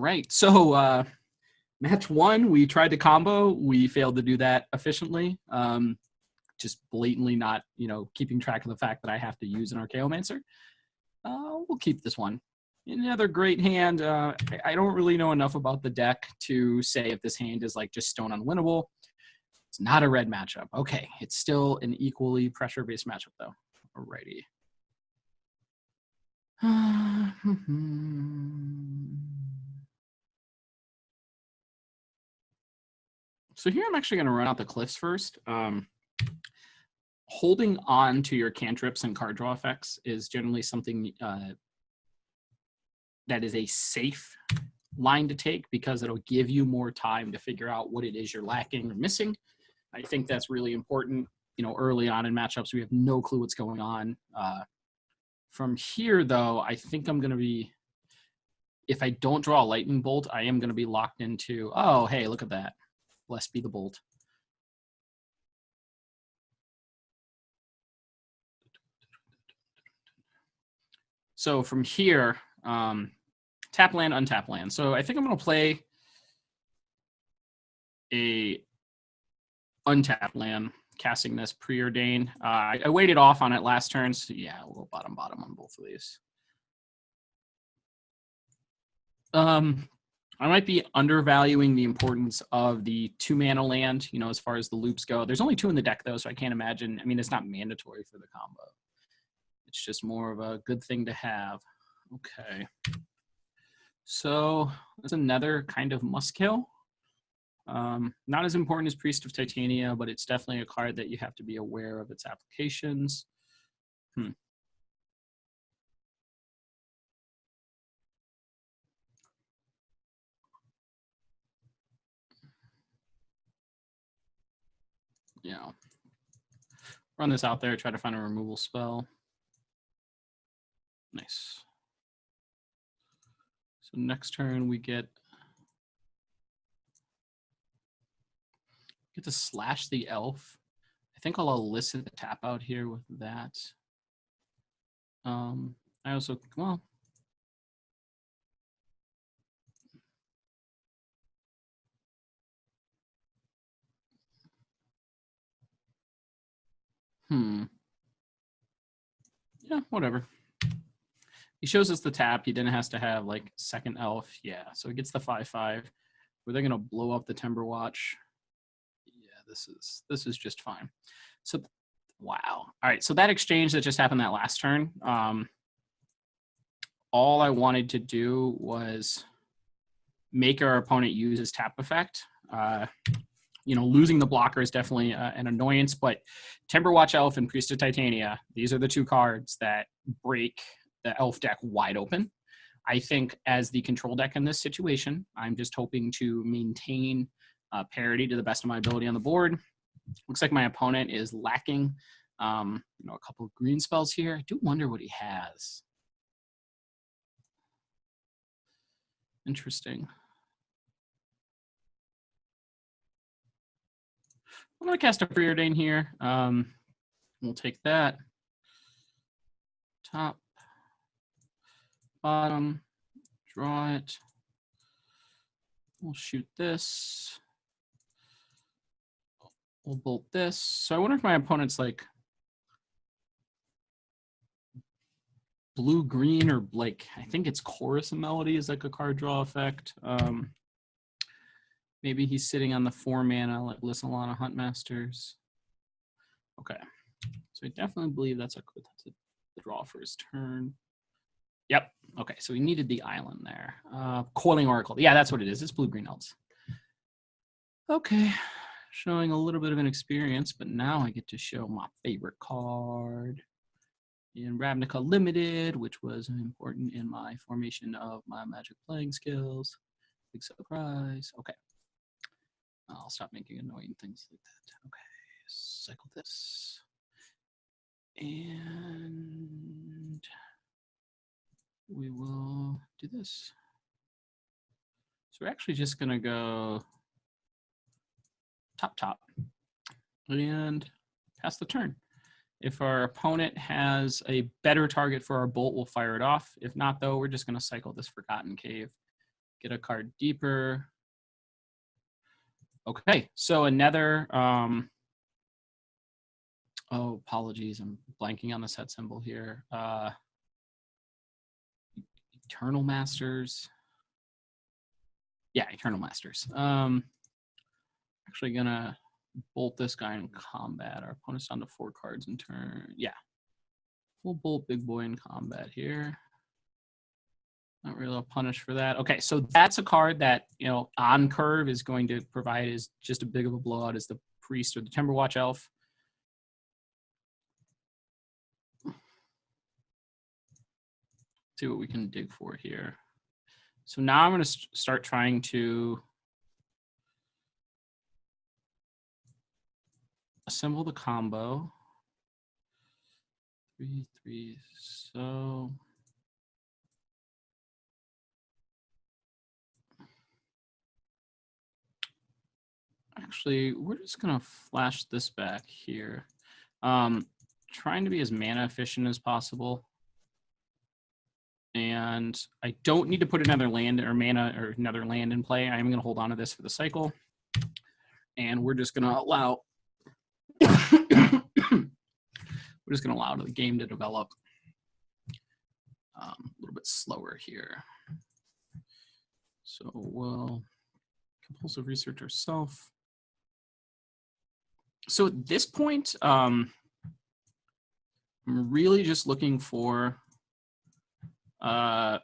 right. So match one, we tried to combo. We failed to do that efficiently. Just blatantly not, keeping track of the fact that I have to use an Archaeomancer. We'll keep this one. Another great hand. I don't really know enough about the deck to say if this hand is like just stone unwinnable. It's not a red matchup. Okay, it's still an equally pressure-based matchup though. Alrighty. So here I'm actually going to run out the cliffs first. Holding on to your cantrips and card draw effects is generally something that is a safe line to take because it'll give you more time to figure out what it is you're lacking or missing. I think that's really important. Early on in matchups, we have no clue what's going on. From here, though, I think I'm going to be, if I don't draw a lightning bolt, I am going to be locked into, oh, hey, look at that. Blessed be the bolt. So from here, tap land, untap land. So I think I'm going to play a untap land, casting this preordain. I waited off on it last turn, so yeah, we'll go bottom on both of these. I might be undervaluing the importance of the 2-mana land, as far as the loops go. There's only 2 in the deck, though, so I can't imagine. I mean, it's not mandatory for the combo. It's just more of a good thing to have. Okay. So that's another kind of must kill. Not as important as Priest of Titania, but it's definitely a card that you have to be aware of its applications. Yeah. Run this out there, try to find a removal spell. Nice. So next turn we get to slash the elf. I think I'll elicit the tap out here with that. I also, well, yeah, whatever. He shows us the tap. He then has to have like second elf. Yeah, so he gets the 5/5. Were they gonna blow up the Timber Watch? Yeah, this is just fine. So wow. All right, so that exchange that just happened that last turn, all I wanted to do was make our opponent use his tap effect. Losing the blocker is definitely an annoyance, but Timberwatch Elf and Priest of Titania, these are the 2 cards that break the elf deck wide open. I think as the control deck in this situation, I'm just hoping to maintain parity to the best of my ability on the board. Looks like my opponent is lacking a couple of green spells here. I do wonder what he has. Interesting. I'm going to cast a Preordain here. We'll take that. Top, bottom, draw it. We'll shoot this. We'll bolt this. So I wonder if my opponent's like blue-green or like, I think it's Chorus and Melody is like a card draw effect. Maybe he's sitting on the 4-mana like Lissalana Huntmasters. Okay. So I definitely believe that's a draw for his turn. Yep. Okay, so we needed the island there. Coiling Oracle. Yeah, that's what it is. It's blue-green elves. Okay. Showing a little bit of an experience, but now I get to show my favorite card in Ravnica Limited, which was important in my formation of my Magic playing skills. Big surprise. Okay. I'll stop making annoying things like that. Okay, cycle this. And we will do this. So we're actually just going to go top, and pass the turn. If our opponent has a better target for our bolt, we'll fire it off. If not, though, we're just going to cycle this Forgotten Cave. get a card deeper. Okay, so another, oh, apologies, I'm blanking on the set symbol here. Eternal Masters. Yeah, Eternal Masters. Actually gonna bolt this guy in combat. Our opponent's down to 4 cards in turn. Yeah, we'll bolt Big Boy in combat here. Not really a punish for that. Okay, so that's a card that, you know, on curve is going to provide is just a big of a blowout as the Priest or the Timberwatch Elf. See what we can dig for here. So now I'm going to start trying to assemble the combo. 3/3. So actually, we're just going to flash this back here. Trying to be as mana efficient as possible. And I don't need to put another land or mana or another land in play. I'm going to hold on to this for the cycle. And we're just going to allow we're just going to allow the game to develop a little bit slower here. So we'll compulsive research ourselves. So at this point, I'm really just looking for the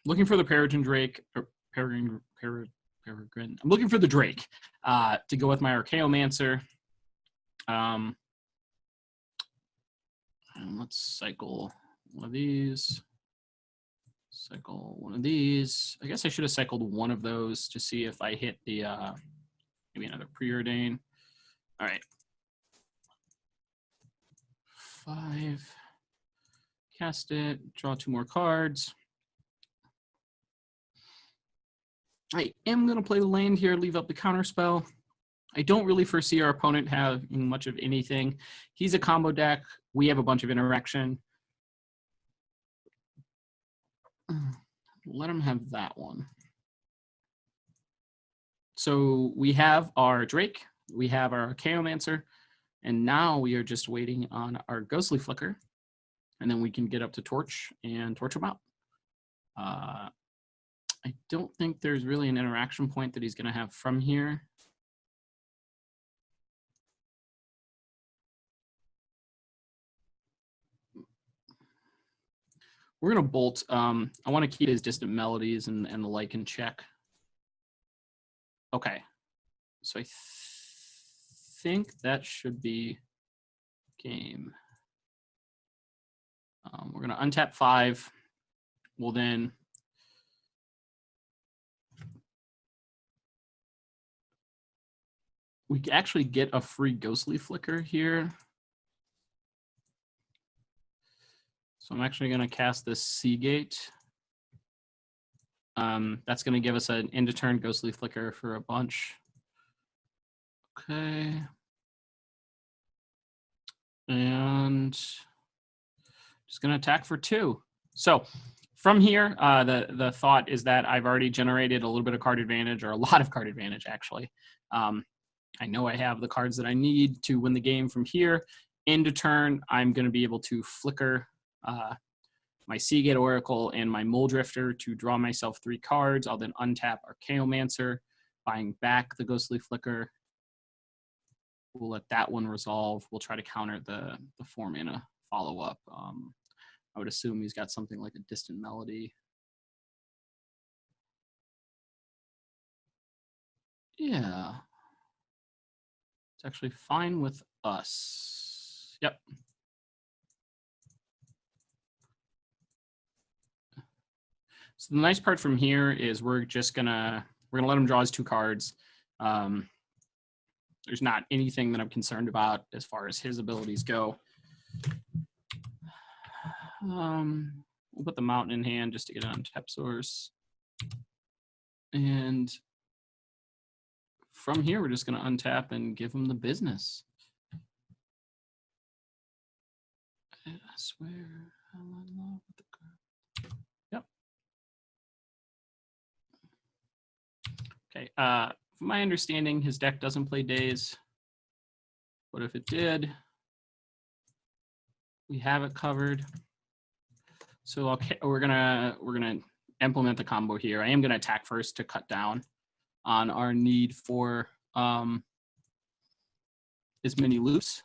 Peregrine Drake or Peregrine. I'm looking for the Drake to go with my Archaeomancer. And let's cycle one of these. Cycle one of these. I guess I should have cycled one of those to see if I hit the maybe another preordain. All right. 5. Cast it. Draw 2 more cards. I am going to play the land here, leave up the counterspell. I don't really foresee our opponent having much of anything. He's a combo deck. We have a bunch of interaction. Let him have that one. So we have our Drake, we have our Archaeomancer, and now we are just waiting on our Ghostly Flicker, and then we can get up to Torch and torch him out. I don't think there's really an interaction point that he's going to have from here. We're going to bolt. I want to keep his Distant Melodies and the like in check. Okay. So I think that should be game. We're going to untap 5. We'll then we actually get a free Ghostly Flicker here. So I'm actually going to cast this Seagate. That's going to give us an end of turn Ghostly Flicker for a bunch. Okay. And just going to attack for 2. So from here, the thought is that I've already generated a little bit of card advantage, or a lot of card advantage, actually. I know I have the cards that I need to win the game from here. End of turn, I'm going to be able to flicker my Seagate Oracle and my Mole Drifter to draw myself 3 cards. I'll then untap Archaeomancer, buying back the Ghostly Flicker. We'll let that one resolve. We'll try to counter the 4 mana follow-up. I would assume he's got something like a Distant Melody. Yeah. It's actually fine with us. Yep. So the nice part from here is we're gonna let him draw his 2 cards. There's not anything that I'm concerned about as far as his abilities go. We'll put the Mountain in hand just to get it on tap source. And from here, we're just going to untap and give him the business. I swear I'm in love with the girl. Yep. Okay. From my understanding, his deck doesn't play Daze. But if it did, we have it covered. So we're gonna implement the combo here. I am gonna attack first to cut down on our need for as many loops.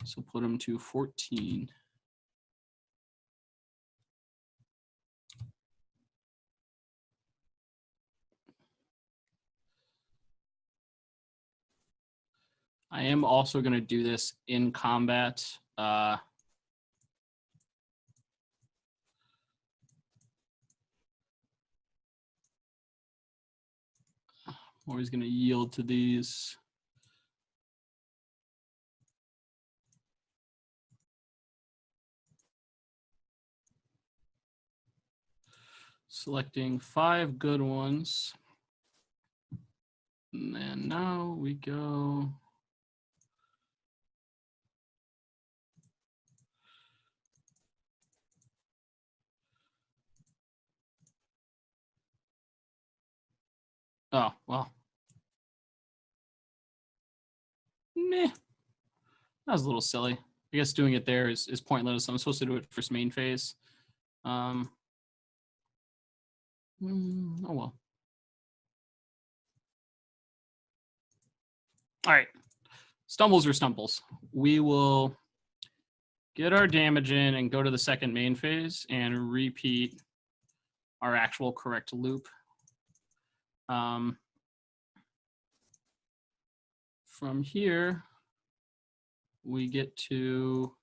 So put them to 14. I am also going to do this in combat. Always going to yield to these. Selecting 5 good ones. And then now we go. Oh, well. Meh. That was a little silly. I guess doing it there is pointless. I'm supposed to do it first main phase. Oh, well. All right. Stumbles or stumbles. We will get our damage in and go to the second main phase and repeat our actual correct loop. From here, we get to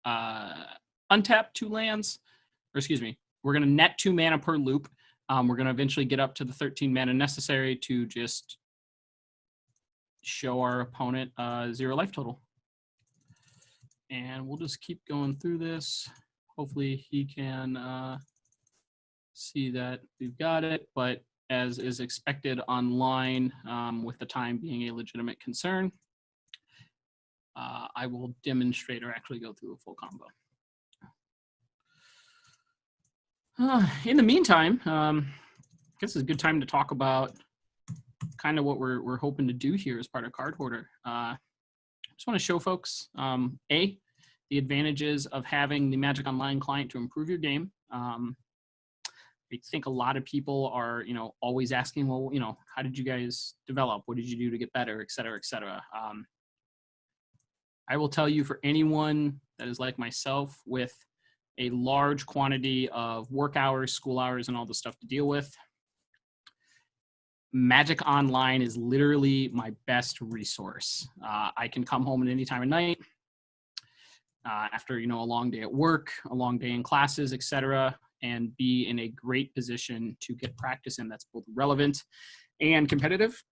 untap 2 lands, or excuse me, we're going to net 2 mana per loop. We're going to eventually get up to the 13 mana necessary to just show our opponent 0 life total. And we'll just keep going through this. Hopefully he can see that we've got it, but as is expected online, with the time being a legitimate concern, I will demonstrate or actually go through a full combo. In the meantime, I guess it's a good time to talk about kind of what we're hoping to do here as part of Cardhoarder. I just want to show folks, A, the advantages of having the Magic Online client to improve your game. I think a lot of people are, always asking, well, how did you guys develop? What did you do to get better, et cetera, et cetera. I will tell you, for anyone that is like myself with a large quantity of work hours, school hours, and all the stuff to deal with, Magic Online is literally my best resource. I can come home at any time of night after, a long day at work, a long day in classes, et cetera, and be in a great position to get practice in that's both relevant and competitive.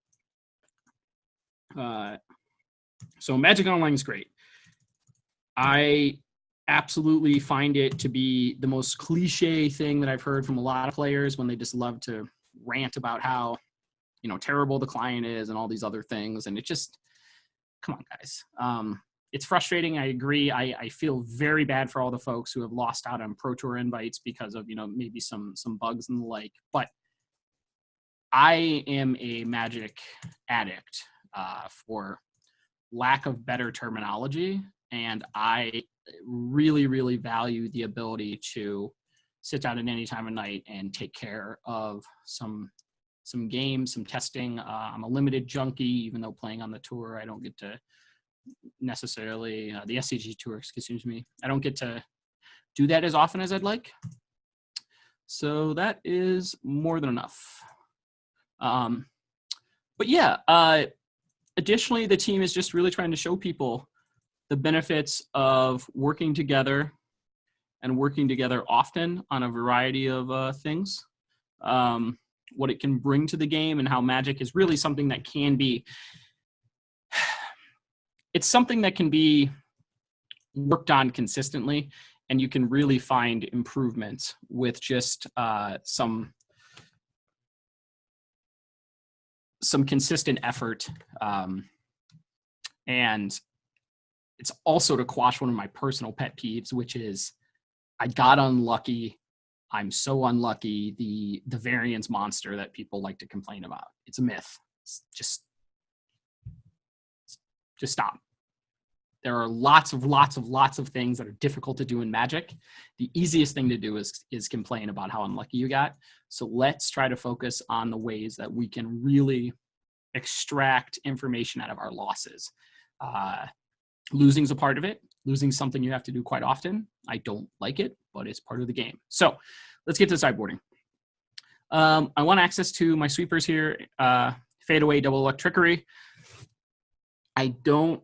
So Magic Online is great. I absolutely find it to be the most cliche thing that I've heard from a lot of players when they just love to rant about how, terrible the client is and all these other things. And it just, come on, guys. It's frustrating. I agree. I feel very bad for all the folks who have lost out on Pro Tour invites because of, maybe some bugs and the like. But I am a Magic addict, for lack of better terminology. And I really, really value the ability to sit down at any time of night and take care of some games, some testing. I'm a limited junkie, even though playing on the tour, I don't get to necessarily, the SCG tour, excuse me, I don't get to do that as often as I'd like. So that is more than enough. But yeah, additionally, the team is just really trying to show people the benefits of working together and working together often on a variety of things, what it can bring to the game, and how Magic is really something that can be, it's something that can be worked on consistently, and you can really find improvements with just some consistent effort. And it's also to quash one of my personal pet peeves, which is I got unlucky I'm so unlucky, the variance monster that people like to complain about. It's a myth. It's just stop. There are lots of things that are difficult to do in Magic. The easiest thing to do is complain about how unlucky you got. So let's try to focus on the ways that we can really extract information out of our losses. Losing's a part of it. Losing something you have to do quite often. I don't like it, but it's part of the game. So let's get to sideboarding. I want access to my sweepers here. Fade away, double luck, trickery. I don't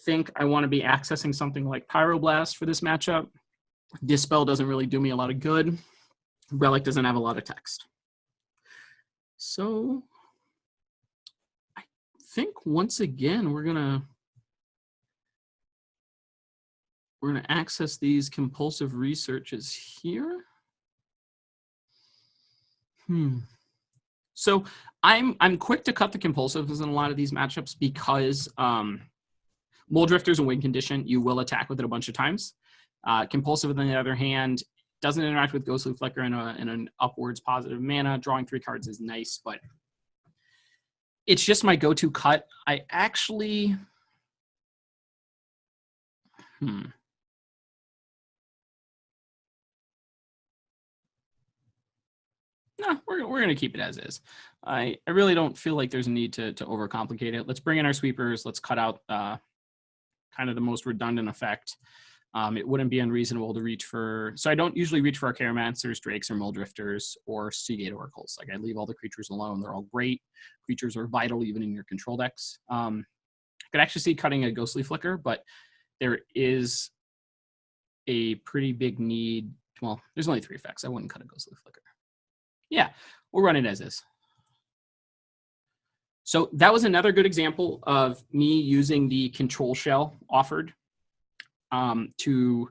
think I want to be accessing something like Pyroblast for this matchup. Dispel doesn't really do me a lot of good. Relic doesn't have a lot of text. So I think once again we're gonna access these compulsive researches here. So I'm quick to cut the compulsives in a lot of these matchups because Mole Drifters and Win Condition, you will attack with it a bunch of times. Compulsive, on the other hand, doesn't interact with Ghostly Flicker in an upwards positive mana. Drawing 3 cards is nice, but it's just my go-to cut. I actually... No, we're going to keep it as is. I really don't feel like there's a need to overcomplicate it. Let's bring in our sweepers. Let's cut out kind of the most redundant effect. It wouldn't be unreasonable to reach for... So I don't usually reach for our Caramancers, Drakes, or Mole Drifters, or Seagate Oracles. Like, I leave all the creatures alone. They're all great. Creatures are vital even in your control decks. I could actually see cutting a Ghostly Flicker, but there is a pretty big need. Well, there's only 3 effects. I wouldn't cut a Ghostly Flicker. Yeah, we'll run it as is. So that was another good example of me using the control shell offered to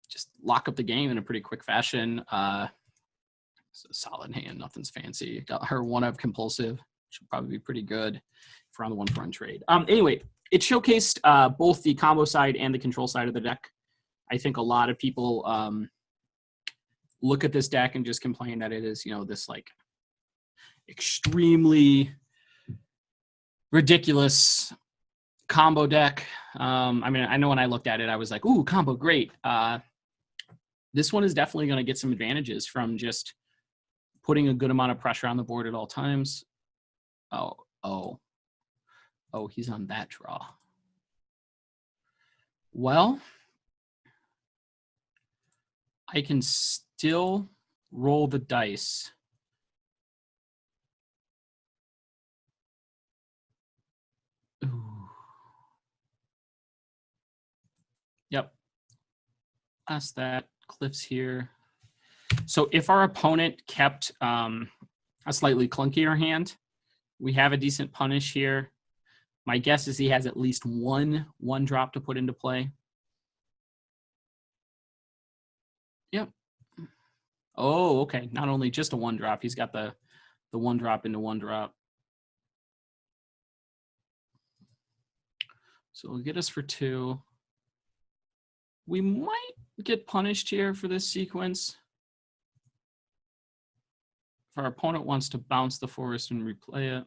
just lock up the game in a pretty quick fashion. It's a solid hand, nothing's fancy. Got her 1 of compulsive, should probably be pretty good if we're on the 1-for-1 trade. Anyway, it showcased both the combo side and the control side of the deck. I think a lot of people look at this deck and just complain that it is, this like extremely ridiculous combo deck. I mean, I know when I looked at it, I was like, ooh, combo, great. This one is definitely going to get some advantages from just putting a good amount of pressure on the board at all times. Oh, he's on that draw. Well, I can still roll the dice. Ooh. Yep. Past that, Cliff's here. So if our opponent kept a slightly clunkier hand, we have a decent punish here. My guess is he has at least one drop to put into play. Yep. Oh, okay. Not only just a 1 drop, he's got the 1 drop into 1 drop. So we'll get us for 2. We might get punished here for this sequence. If our opponent wants to bounce the forest and replay it.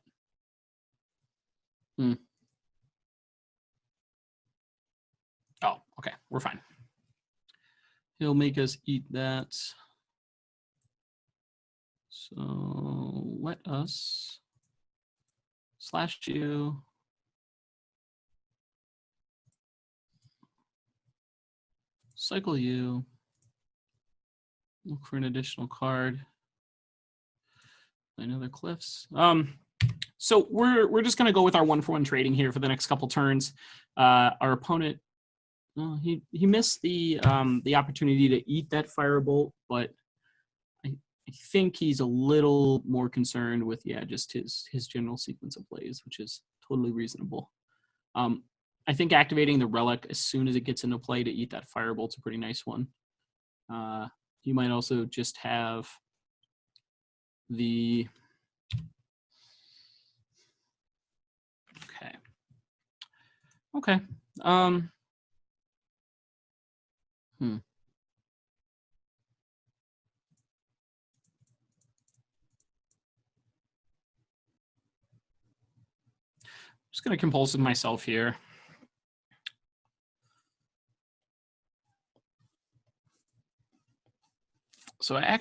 Oh, okay. We're fine. He'll make us eat that. So let us slash you. Cycle you. Look for an additional card. Another Cliffs. So we're just gonna go with our 1-for-1 trading here for the next couple turns. Our opponent, well, he missed the opportunity to eat that firebolt, but I think he's a little more concerned with just his general sequence of plays, which is totally reasonable. I think activating the relic as soon as it gets into play to eat that firebolt's a pretty nice one. You might also just have the okay. Just going to compulsive myself here. So I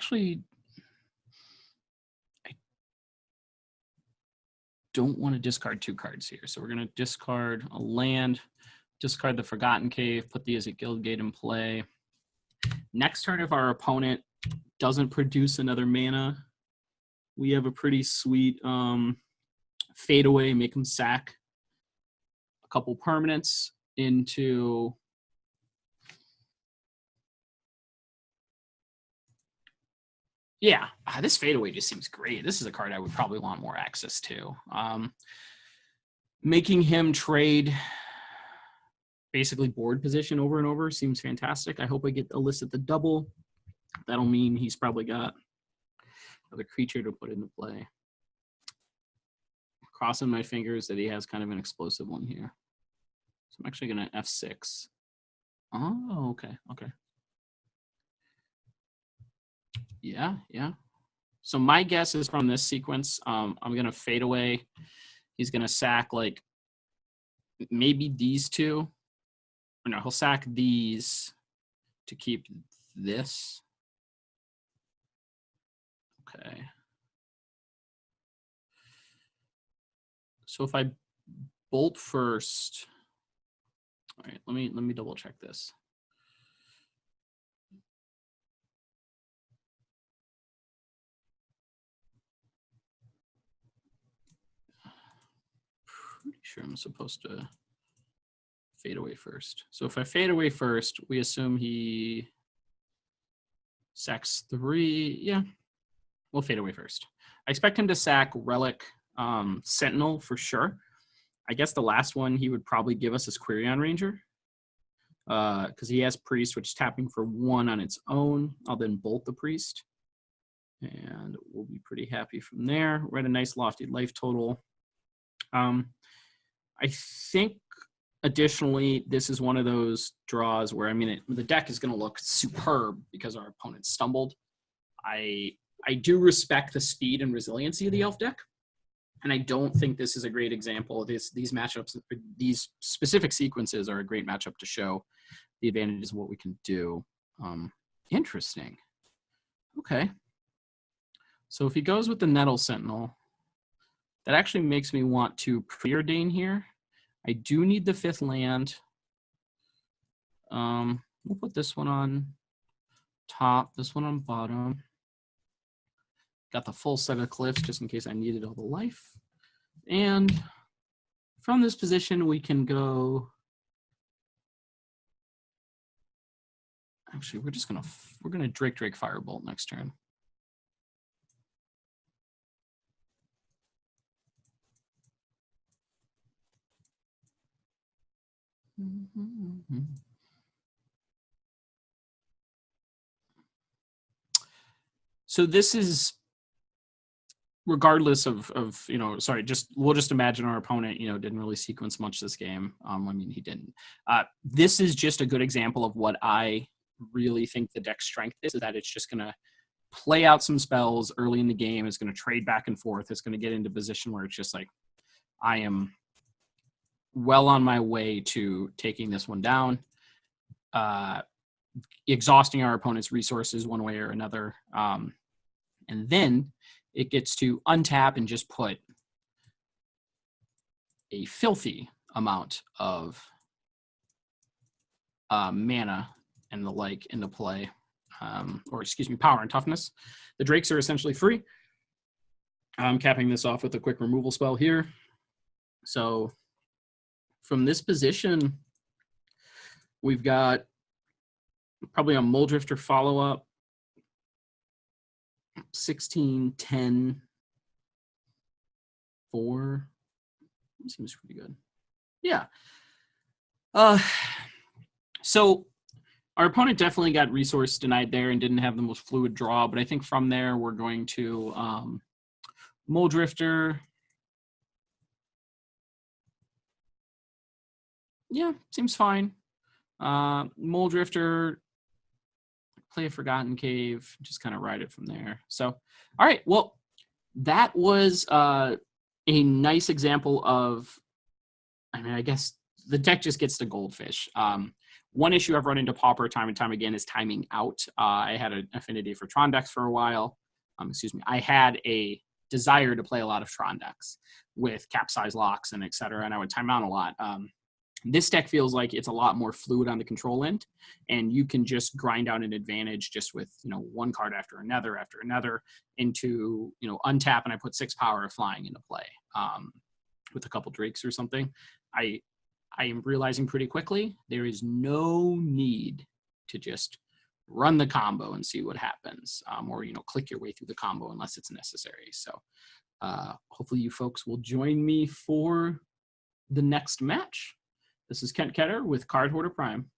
don't want to discard 2 cards here. So we're going to discard a land, discard the Forgotten Cave, put the Izzet Guildgate in play. Next turn, if our opponent doesn't produce another mana, we have a pretty sweet fade away, make them sack a couple permanents into this fadeaway just seems great. This is a card I would probably want more access to. Making him trade basically board position over and over seems fantastic. I hope I get Elicit the double. That'll mean he's probably got another creature to put into play. Crossing my fingers that he has kind of an explosive one here. So I'm actually going to F6. Oh, okay. Yeah. So my guess is from this sequence, I'm going to fade away. He's going to sack like maybe these 2. Or no, he'll sack these to keep this. Okay. So if I bolt first, all right, let me double check this. Pretty sure I'm supposed to fade away first. So if I fade away first, we assume he sacks 3. Yeah, we'll fade away first. I expect him to sack Relic, Sentinel for sure. I guess the last one he would probably give us is Quirion Ranger, because he has Priest, which is tapping for 1 on its own. I'll then bolt the Priest, and we'll be pretty happy from there. We're at a nice lofty life total. I think additionally, this is one of those draws where, I mean, the deck is going to look superb because our opponent stumbled. I do respect the speed and resiliency of the Elf deck, and I don't think this is a great example. These matchups, these specific sequences are a great matchup to show the advantages of what we can do. Interesting. Okay. So if he goes with the Nettle Sentinel, that actually makes me want to preordain here. I do need the 5th land. We'll put this one on top, this one on bottom. Got the full set of cliffs just in case I needed all the life. And from this position, we can go. Actually, we're gonna Drake Firebolt next turn. So this is regardless of we'll just imagine our opponent, didn't really sequence much this game. I mean, he didn't. This is just a good example of what I really think the deck's strength is that it's just going to play out some spells early in the game. It's going to trade back and forth. It's going to get into a position where it's just like, I am well on my way to taking this one down, exhausting our opponent's resources one way or another. And then it gets to untap and just put a filthy amount of mana and the like into play, power and toughness. The Drakes are essentially free. I'm capping this off with a quick removal spell here. So from this position, we've got probably a Muldrifter follow-up, 16, 10, 4. Seems pretty good. Yeah. So our opponent definitely got resource denied there and didn't have the most fluid draw, but I think from there we're going to Muldrifter. Yeah, seems fine. Muldrifter, play a Forgotten Cave, just kind of ride it from there. So, all right, well, that was a nice example of I mean, I guess the deck just gets to Goldfish. One issue I've run into Pauper time and time again is timing out. I had an affinity for Tron decks for a while. Excuse me. I had a desire to play a lot of Tron decks with capsize locks and et cetera, and I would time out a lot. This deck feels like it's a lot more fluid on the control end, and you can just grind out an advantage just with, one card after another into, untap, and I put 6 power of flying into play with a couple drakes or something. I am realizing pretty quickly there is no need to just run the combo and see what happens, or click your way through the combo unless it's necessary. So hopefully you folks will join me for the next match. This is Ketter with Cardhoarder Prime.